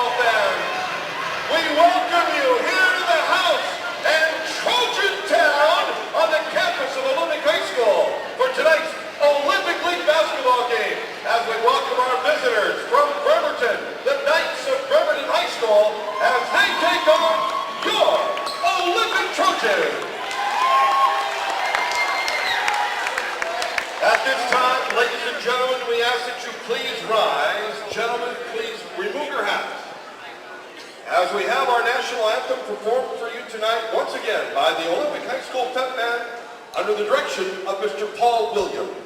basketball fans. We welcome you here to the house and Trojan Town on the campus of Olympic High School for tonight's Olympic League basketball game as we welcome our visitors from Bremerton, the Knights of Bremerton High School, as they take on your Olympic Trojans. At this time, ladies and gentlemen, we ask that you please rise. Gentlemen, please remove your hats. As we have our national anthem performed for you tonight, once again, by the Olympic High School Pep Band, under the direction of Mr. Paul Williams.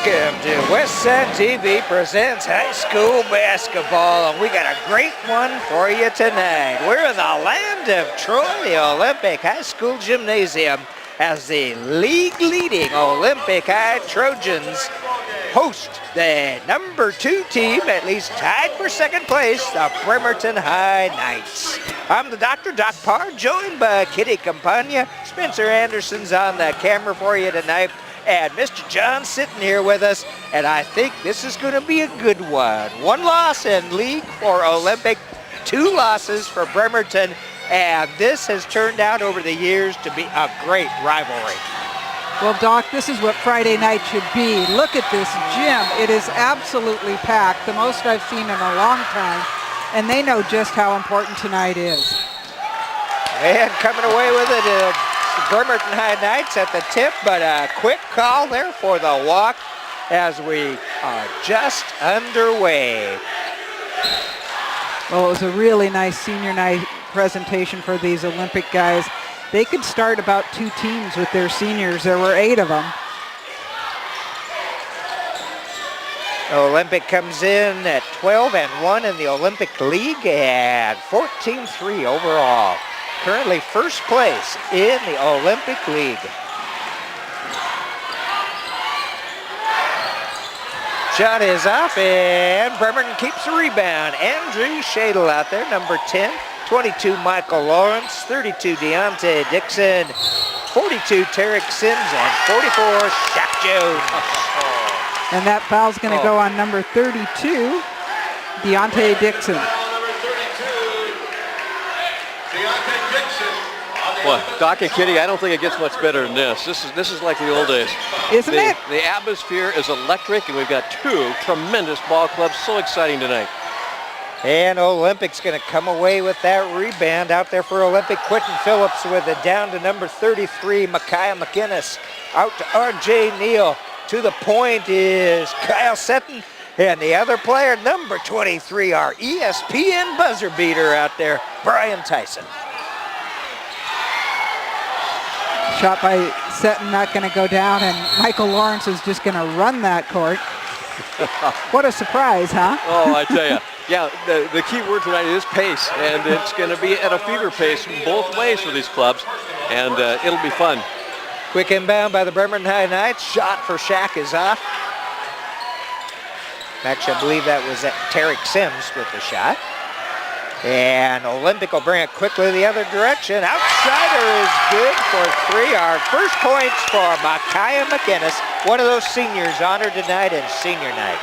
Welcome to West Side TV presents high school basketball, and we got a great one for you tonight. We're in the land of Troy, the Olympic High School Gymnasium, as the league-leading Olympic High Trojans host the number 2 team, at least tied for second place, the Bremerton High Knights. I'm the Dr. Doc Parr, joined by Kitty Campagna. Spencer Anderson's on the camera for you tonight, and Mr. John's sitting here with us, and I think this is going to be a good one. 1 loss in league for Olympic, 2 losses for Bremerton, and this has turned out over the years to be a great rivalry. Well, Doc, this is what Friday night should be. Look at this gym. It is absolutely packed, the most I've seen in a long time, and they know just how important tonight is. And coming away with it, Bremerton High Knights at the tip, but a quick call there for the walk as we are just underway. Well, it was a really nice senior night presentation for these Olympic guys. They could start about 2 teams with their seniors. There were 8 of them. Olympic comes in at 12-1 in the Olympic League and 14-3 overall. Currently first place in the Olympic League. Shot is off, and Bremerton keeps the rebound. Andrew Shadle out there, number 10. 22, Michael Lawrence. 32, Deontay Dixon. 42, Terrick Sims, and 44, Shaq Jones. And that foul's going to go on number 32, Deontay Dixon. Well, Doc and Kitty, I don't think it gets much better than this. This is like the old days. Isn't it? The atmosphere is electric, and we've got 2 tremendous ball clubs. So exciting tonight. And Olympic's going to come away with that rebound out there for Olympic. Quentin Phillips with it down to number 33, Micaiah McInnes. Out to R.J. Neal. To the point is Kyle Seton. And the other player, number 23, our ESPN buzzer beater out there, Brian Tyson. Shot by Seton, not going to go down, and Michael Lawrence is just going to run that court. What a surprise, huh? Oh, I tell you. Yeah, the key word tonight is pace, and it's going to be at a fever pace both ways for these clubs, and it'll be fun. Quick inbound by the Bremerton High Knights. Shot for Shaq is off. Actually, I believe that was at Terrick Sims with the shot. And Olympic will bring it quickly the other direction. Outsider is good for 3. Our first points for Micaiah McInnes, one of those seniors honored tonight in senior night.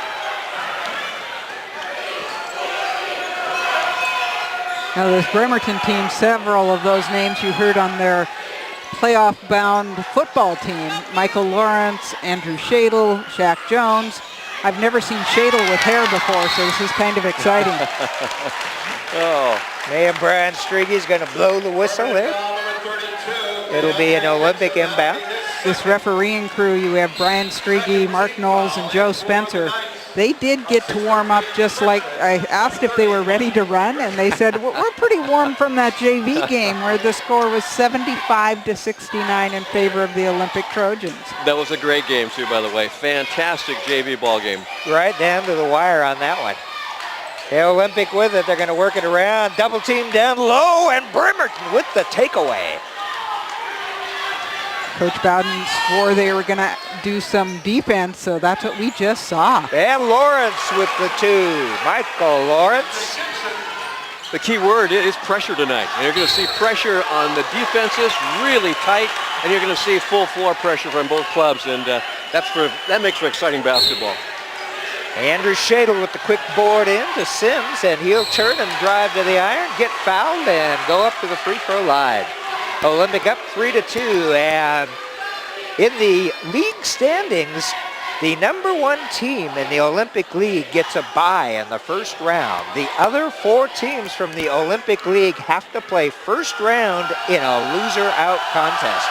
Now this Bremerton team, several of those names you heard on their playoff-bound football team. Michael Lawrence, Andrew Shadle, Shaq Jones. I've never seen Shadle with hair before, so this is kind of exciting. And Brian Striggy's going to blow the whistle there. It'll be an Olympic inbound. This refereeing crew, you have Brian Striggy, Mark Knowles, and Joe Spencer. They did get to warm up just like I asked if they were ready to run, and they said, we're pretty warm from that JV game where the score was 75-69 in favor of the Olympic Trojans. That was a great game, too, by the way. Fantastic JV ball game. Right down to the wire on that one. The Olympic with it. They're going to work it around. Double team down low, and Bremerton with the takeaway. Coach Bowden swore they were going to do some defense, so that's what we just saw. And Lawrence with the 2. Michael Lawrence. The key word is pressure tonight. And you're going to see pressure on the defenses, really tight, and you're going to see full floor pressure from both clubs, and that makes for exciting basketball. Andrew Shadle with the quick board in to Sims, and he'll turn and drive to the iron, get fouled, and go up to the free throw line. Olympic up 3-2, and in the league standings, the number 1 team in the Olympic League gets a bye in the first round. The other 4 teams from the Olympic League have to play first round in a loser-out contest.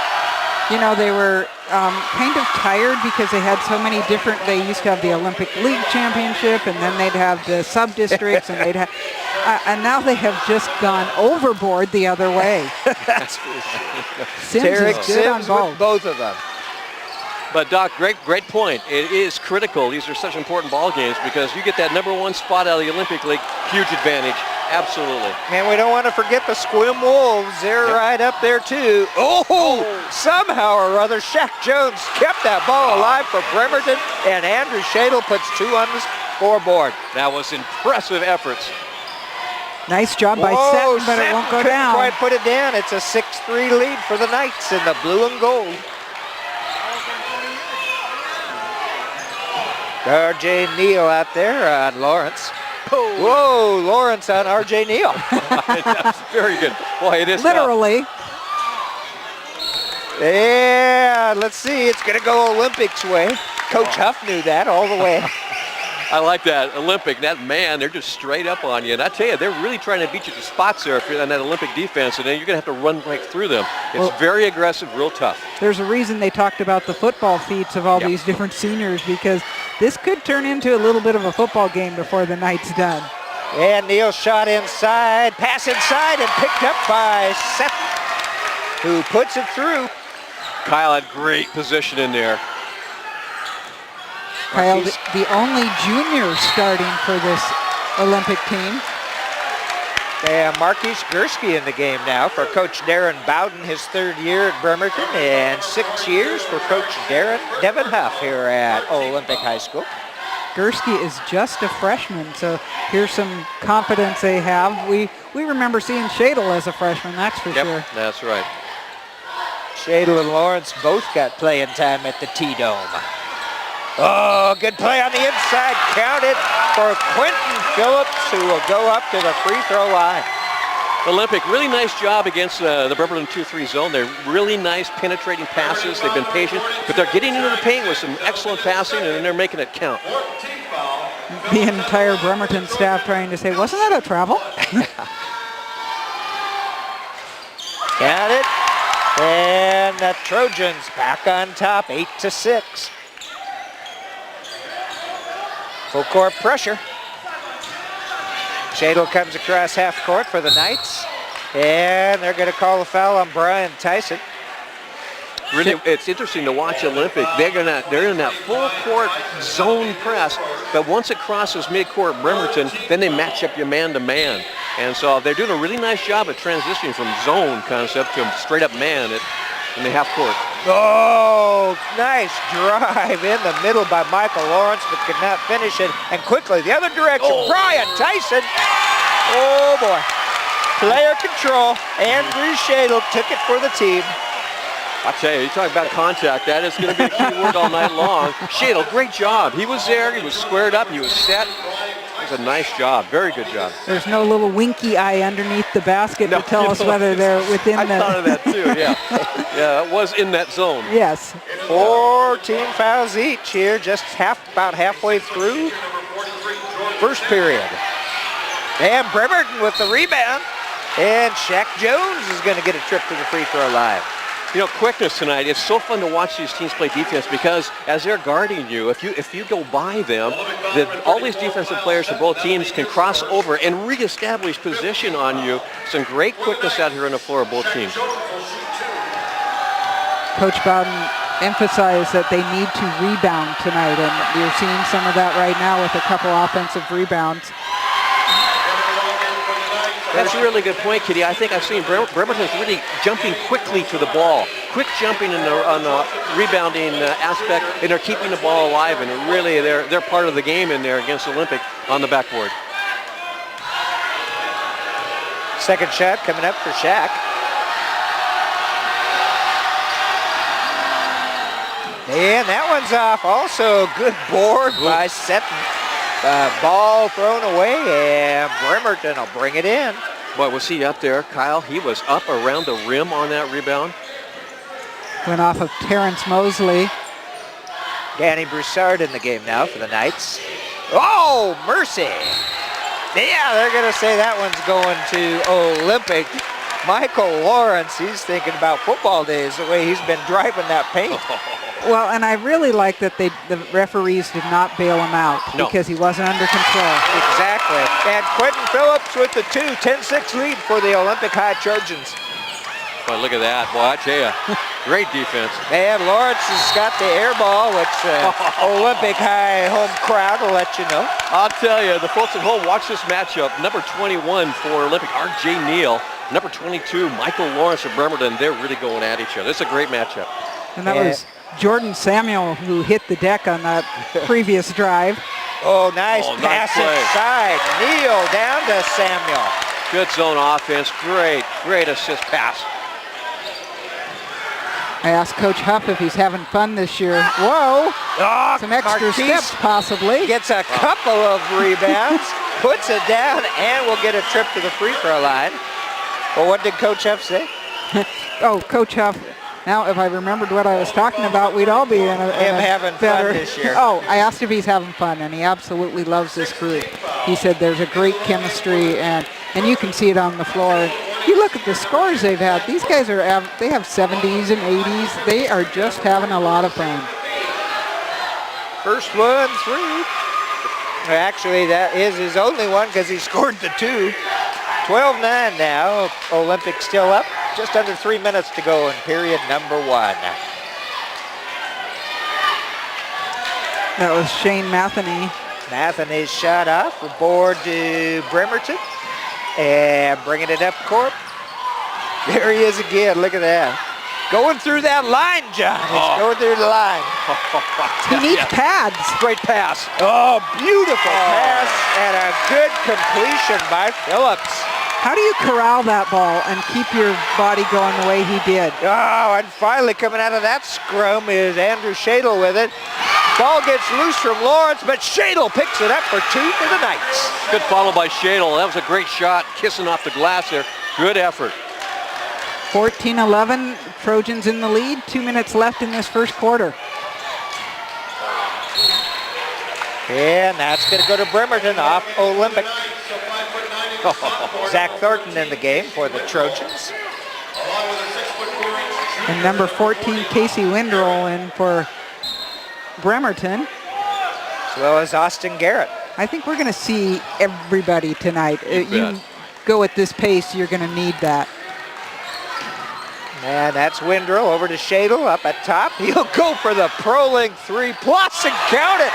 You know, they were kind of tired because they had so many different, they used to have the Olympic League Championship, and then they'd have the sub-districts, and they'd have, and now they have just gone overboard the other way. That's Sims Terrick is good Sims on with both of them. But Doc, great point. It is critical. These are such important ball games because you get that #1 spot out of the Olympic League, huge advantage. Absolutely. And we don't want to forget the Squim Wolves. They're right up there too. Oh, somehow or other, Shaq Jones kept that ball alive for Bremerton, and Andrew Shadle puts 2 on the scoreboard. That was impressive efforts. Nice job by Seton, but it won't go couldn't down. quite put it down. It's a 6-3 lead for the Knights in the blue and gold. R.J. Neal out there on Lawrence. Whoa, Lawrence on R.J. Neal. That's very good. Boy, it is Literally. Yeah, let's see. It's going to go Olympics way. Coach Huff knew that all the way. I like that. Olympic, that man, they're just straight up on you. And I tell you, they're really trying to beat you to spots there if you're on that Olympic defense, and then you're going to have to run right through them. It's very aggressive, real tough. There's a reason they talked about the football feats of all these different seniors, because this could turn into a little bit of a football game before the night's done. And Neal shot inside, pass inside, and picked up by Seth, who puts it through. Kyle had great position in there. Kyle, the only junior starting for this Olympic team. And Marquis Gurske in the game now for Coach Darren Bowden, his 3rd year at Bremerton, and 6 years for Coach Devin Huff here at Olympic High School. Gurske is just a freshman, so here's some confidence they have. We remember seeing Shadle as a freshman, that's for sure. That's right. Shadle and Lawrence both got playing time at the T-Dome. Oh, good play on the inside. Count it for Quentin Phillips, who will go up to the free throw line. Olympic, really nice job against the Bremerton 2-3 zone. They're really nice penetrating passes. They've been patient, but they're getting into the paint with some excellent passing, and then they're making it count. The entire Bremerton staff trying to say, wasn't that a travel? Count it. And the Trojans back on top, 8-6. Full court pressure. Shadle comes across half court for the Knights. And they're going to call a foul on Brian Tyson. Really, it's interesting to watch Olympic. They're in that full court zone press, but once it crosses midcourt Bremerton, then they match up your man-to-man. And so they're doing a really nice job at transitioning from zone concept to straight-up man in the half court. Oh, nice drive in the middle by Michael Lawrence, but could not finish it. And quickly, the other direction, Brian Tyson. Oh, boy. Player control. Andrew Shadle took it for the team. I tell you talk about contact. That is going to be the key word all night long. Shadle, great job. He was there. He was squared up. He was set. It was a nice job. Very good job. There's no little winky eye underneath the basket to tell us whether they're within I thought of that too, yeah. Yeah, it was in that zone. Yes. 14 fouls each here, just about halfway through first period. And Bremerton with the rebound. And Shaq Jones is going to get a trip to the free throw line. You know, quickness tonight, it's so fun to watch these teams play defense because as they're guarding you, if you go by them, all these defensive players for both teams can cross over and reestablish position on you. Some great quickness out here on the floor of both teams. Coach Bowden emphasized that they need to rebound tonight, and we're seeing some of that right now with a couple offensive rebounds. That's a really good point, Kitty. I think I've seen Bremerton's really jumping quickly to the ball. Quick jumping on the rebounding aspect, and they're keeping the ball alive, and really they're part of the game in there against Olympic on the backboard. Second shot coming up for Shaq. And that one's off. Also good board by Seton. Ball thrown away, and Bremerton will bring it in. Boy, was he up there, Kyle? He was up around the rim on that rebound. Went off of Terrence Mosley. Danny Broussard in the game now for the Knights. Oh, mercy. Yeah, they're going to say that one's going to Olympic. Michael Lawrence, he's thinking about football days, the way he's been driving that paint. Well, and I really like that the referees did not bail him out because he wasn't under control. Exactly. And Quentin Phillips with the 10-6 lead for the Olympic High Trojans. Boy, look at that. Boy, I tell you, great defense. And Lawrence has got the air ball, which Olympic high home crowd will let you know. I'll tell you, the folks at home, watch this matchup. Number 21 for Olympic, R.J. Neal. Number 22, Michael Lawrence of Bremerton. They're really going at each other. It's a great matchup. And that was Jordan Samuel who hit the deck on that previous drive. Oh, nice pass play. inside. Neal down to Samuel. Good zone offense. Great assist pass. I asked Coach Huff if he's having fun this year. Whoa! Oh, Some extra Marquis steps possibly. gets a couple of rebounds, puts it down, and will get a trip to the free throw line. Well, what did Coach Huff say? Oh, Coach Huff. Now, if I remembered what I was talking about, we'd all be in a having better fun this year. Oh, I asked if he's having fun, and he absolutely loves this group. He said there's a great chemistry, and you can see it on the floor. You look at the scores they've had. These guys they have 70s and 80s. They are just having a lot of fun. First one, 3. Actually, that is his only one because he scored the 2. 12-9 now. Olympic still up. Just under 3 minutes to go in period number 1. That was Shane Matheny. Mathany's shot off. Aboard to Bremerton. And bringing it up court. There he is again. Look at that. Going through that line, John. He's going through the line. He needs pads. Great pass. Oh, beautiful pass. And a good completion by Phillips. How do you corral that ball and keep your body going the way he did? Oh, and finally coming out of that scrum is Andrew Shadle with it. Ball gets loose from Lawrence, but Shadle picks it up for 2 for the Knights. Good follow by Shadle. That was a great shot, kissing off the glass there. Good effort. 14-11, Trojans in the lead. 2 minutes left in this first quarter. And that's going to go to Bremerton off Olympic. Zach Thornton in the game for the Trojans. And number 14, Casey Windrow in for Bremerton. As well as Austin Garrett. I think we're going to see everybody tonight. You go at this pace, you're going to need that. And that's Windrow over to Shadle up at top. He'll go for the Proling 3+ and count it.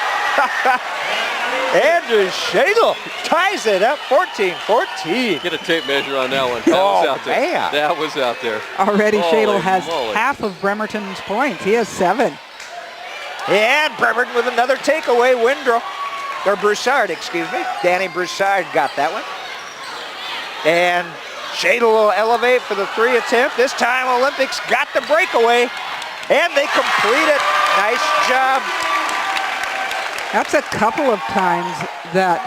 Andrew Shadle ties it up 14-14. Get a tape measure on that one. That was out there. Man. That was out there. Already Holy Shadle has moly. half of Bremerton's points. He has 7. And Bremerton with another takeaway. Windrow, or Broussard, excuse me. Danny Broussard got that one. And Shadle will elevate for the 3 attempt. This time Olympics got the breakaway, and they complete it. Nice job. That's a couple of times that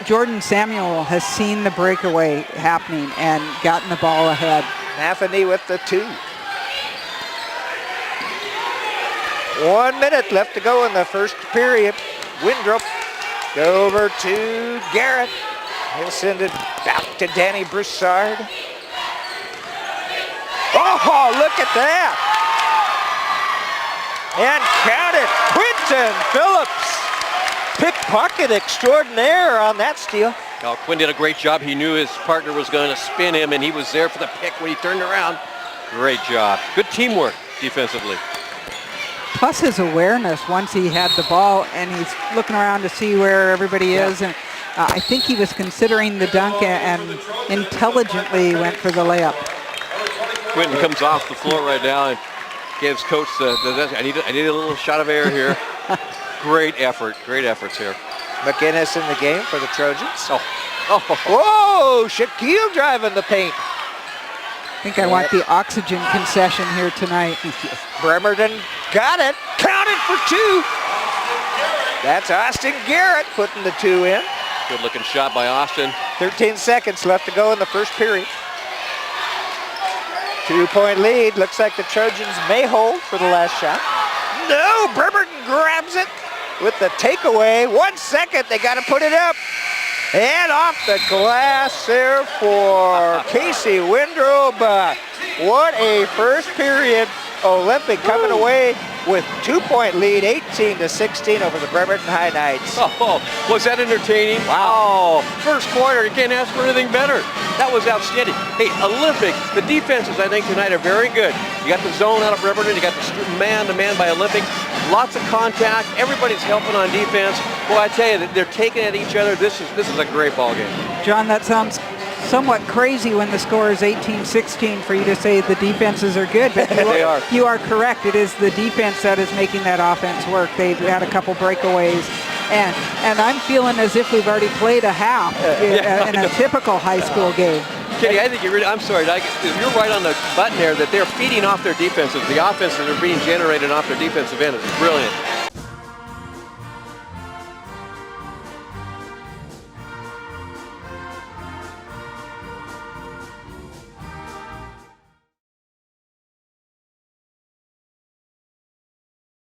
Jordan Samuel has seen the breakaway happening and gotten the ball ahead. Matheny with the 2. 1 minute left to go in the first period. Windrow over to Garrett. He'll send it back to Danny Broussard. Oh, look at that. And count it, Quinton Phillips. Pickpocket extraordinaire on that steal. Now, Quinn did a great job. He knew his partner was going to spin him, and he was there for the pick when he turned around. Great job. Good teamwork defensively. Plus his awareness once he had the ball, and he's looking around to see where everybody is. And I think he was considering the dunk and intelligently went for the layup. Quinton comes off the floor right now and gives coach I need a little shot of air here. Great effort. Great efforts here. McInnes in the game for the Trojans. Oh. Whoa, Shaquille driving the paint. I think I want the oxygen concession here tonight. Bremerton got it. Counted for 2. That's Austin Garrett putting the 2 in. Good looking shot by Austin. 13 seconds left to go in the first period. 2-point lead. Looks like the Trojans may hold for the last shot. No, Bremerton grabs it with the takeaway. 1 second, they got to put it up. And off the glass there for Casey Windrow, but What a first period. Olympic coming away with 2-point lead, 18-16 over the Bremerton High Knights. Oh, was that entertaining? Wow. Oh, first quarter, you can't ask for anything better. That was outstanding. Hey, Olympic, the defenses I think tonight are very good. You got the zone out of Bremerton, you got the man-to-man by Olympic. Lots of contact, everybody's helping on defense. Boy, I tell you, they're taking at each other. This is a great ball game. John, that sounds somewhat crazy when the score is 18-16 for you to say the defenses are good, but you are correct. It is the defense that is making that offense work. They've had a couple breakaways, and I'm feeling as if we've already played a half in a typical high school game. Kitty, I think I'm sorry, you're right on the button there that they're feeding off their defenses. The offenses that are being generated off their defensive end is brilliant.